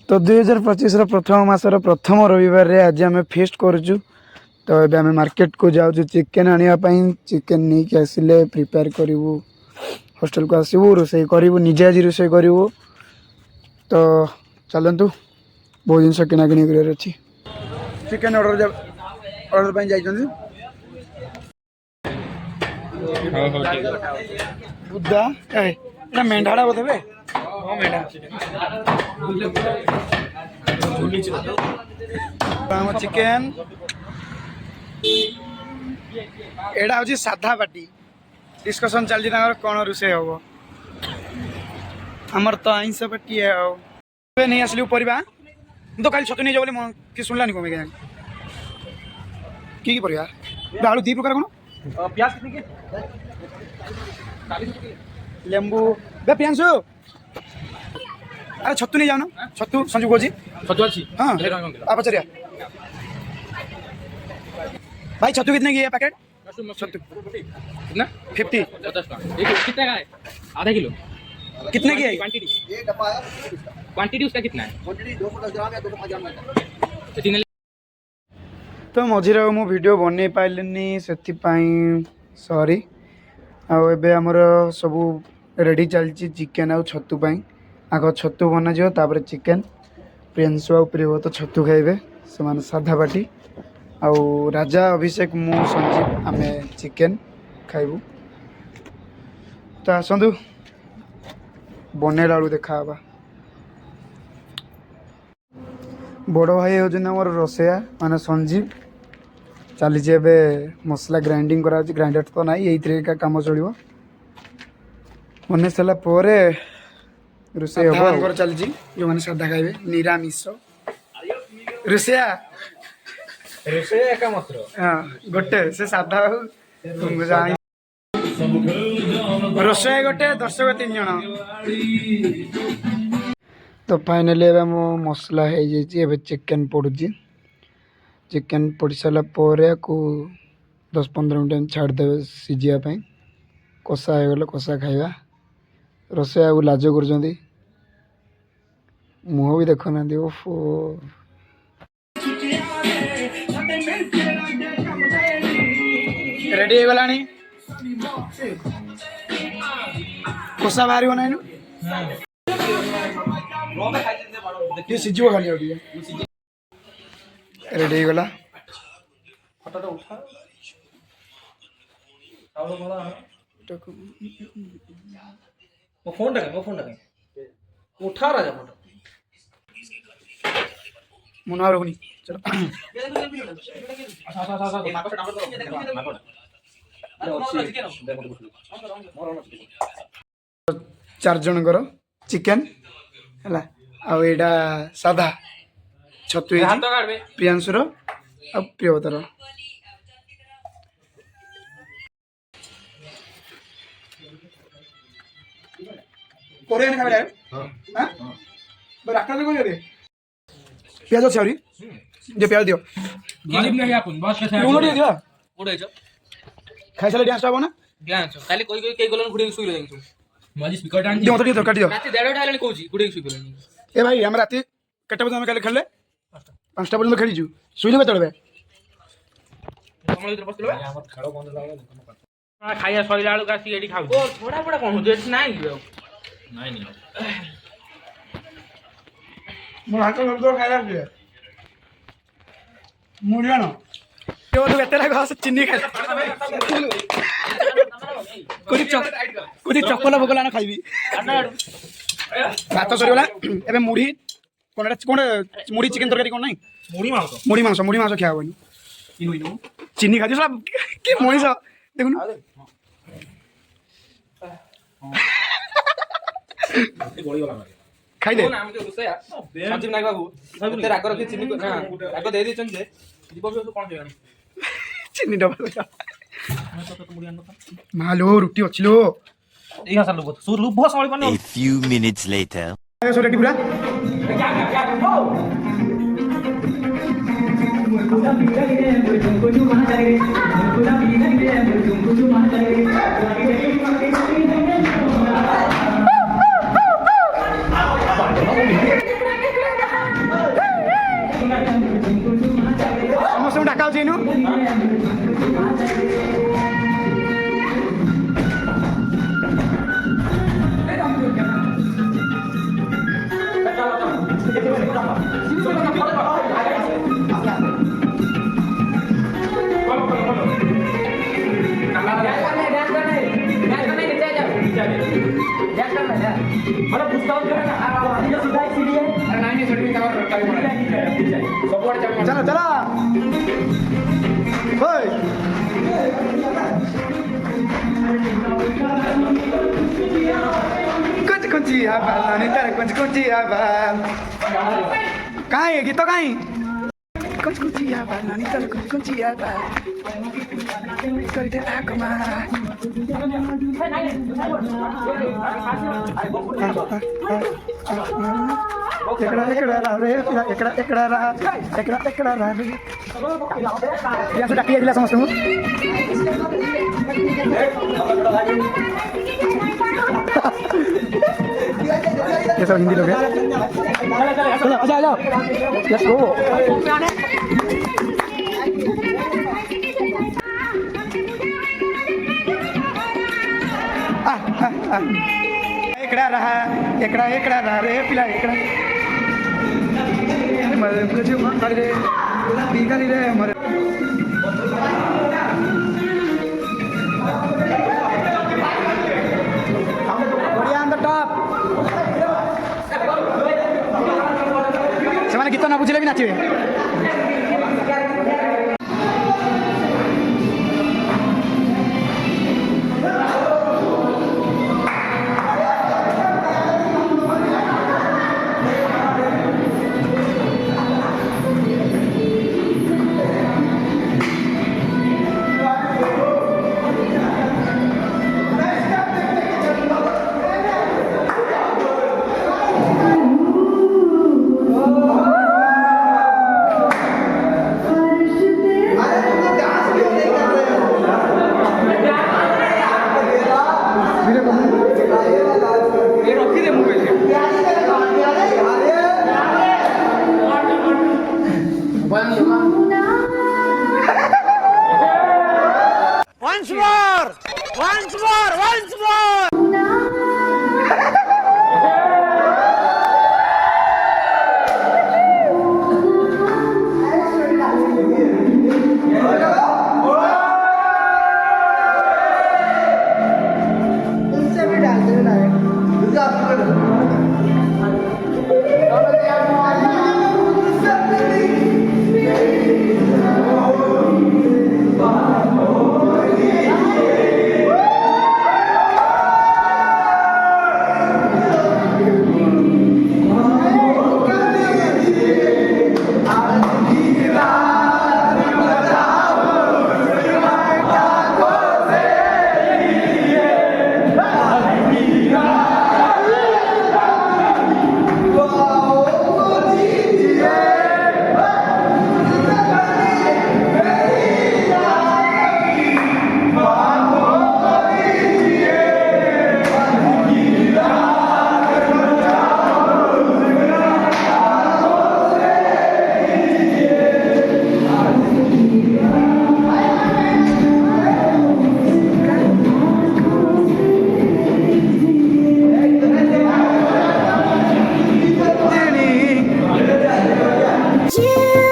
तो 2025 प्रथम मासर प्रथम रविवार रे आज आम फेस्ट करुचु। तो ये आम मार्केट को जाऊँ चिकेन आने चिकेन नहीं कि आसिले प्रिपेयर करूँ हॉस्टल को आसबू रोसे करूँ निजे आज रोसे करूँ। तो चलतु बहुत जिन किना कि कर चिकेन ऑर्डर ऑर्डर जाइए बुद्धा मेढाड़ा बोधे चिकेन एडा हूँ साधा पार्टी डिस्कसन चलती कौन रोसे हम आमर तो आईंस पार्टी है नहीं आसलू परिवा तो खाली छतु नहीं जाओ कि शुणलानी कौन कि परिवा आलू दी प्रकार कौन प्याज लेंबू बे प्रियांशु अरे छतु नहीं जाओ छतु संजू को छतु अच्छी हाँ आप पचारिया भाई छतु कितने की है पैकेट छतु कितना 50 कितना का है आधा किलो कितने की है क्वांटिटी उसका कितना है क्वांटिटी 210 ग्राम या 205 ग्राम तो मझीरे मु वीडियो बन पाइलिनी से सॉरी आबे आमर सब रेडी चलती चिकेन आउ छतु आग छतु बना जापर चिकेन प्रियांशु आउ प्रिय तो छतु खाइबे से साधा पार्टी आउ राजा अभिषेक मु संजीव आमे चिकेन खाइबू। तो आसतु बनैला देखा बड़ भाई होमर रोसैया माने संजीव चली मसला ग्राइंडिंग करा ग्राइंडर तो ना यही का काम चलो बन सारापर रोसे हम चलती जो मैंने साधा खाइबे निरामिष रोसैया हाँ गोटे से साधा रोसैया गोटे दर्शक 3 जन। तो फाइनली मो मसला है चिकेन पड़ुची चिकेन पड़ सारापर को 10-15 मिनट छाड़देवे सीझापी कषा हो गले कषा खाइबा रोसैया को लाज कर मुँह भी देखना ओफो रेडी हो गलानी कषा बाहर ना ये सीझो खाली रेडी हो गला फोन उठा राजा फोन मुना रखनी चलो 4 जनकर चिकेन है आईटा साधा छतु प्रियांशुर आ प्रियवतर कोरियन खावे हां राखा को दे प्याज अच्छे आउरी जे प्याज दियो क्लिप नहीं अपन बस के लूण दियो दियो उड़े छ खाइ साले डांस आबो ना डांस खाली कोई के गलन गुडी सुई रहै छु माजी स्पीकर डांस दियो तो काट दियो राती 1:30 आले कोजी गुडी सुई बोलनी ए भाई हम राती केटा बजे हम काले खेलले 5टा बजे खेली छु सुइले बेतळबे कमल इधर बसलो हमर खेलो बंद लागल खाइया सइला आलू का सीएडी खाउ ओ थोड़ा बड़ा कोन जेट नाही नहीं मोर हाथ में दो खाया दिए मुड़िया ना ये तो बेतला घास चिन्नी खा कुछ चप्पल बगला ना खाइबी भात सरीगला एबे मुढ़ी कोन मुढ़ी चिकेन तरकारी कोन नहीं मुढ़ी मांस खाया होनी चिन्नी खा सब के मनीष देखुन खाई दे नाम के रुसैया संजीव नायक बाबू ते राग रखी चिनी ना राग दे दिछन जे दीपक तो कोन जेगानी चिन्नी डबल मालो रुटी अच्छी लो इहा साल लुब सो लुब संभाली पानी A few minutes later so ready पूरा अरे पुस्तक करे ना आधी जो सीधा सीधी है अरे नाही नाही सडवी कावर रट्टा मारा सबवड चावी चला चला होय कुछ कुछ आबाल आणि तर कुछ आबाल काय गीत काय कुछ आबाल आणि तर कुछ आबाल करते आकमा एकड़ा रे एकड़ा रे या से डाकिया गिला समझते हो ये सब हिंदी लोग हैं चलो आ जाओ लेट्स गो एकड़ा रहा रे पिला एकड़ा मुझे मान कर रे पीका नहीं रे हमारे बढ़िया ऑन द टॉप से माने गीत ना बुझले भी नाचिबे once more उनसे भी डाल देना है You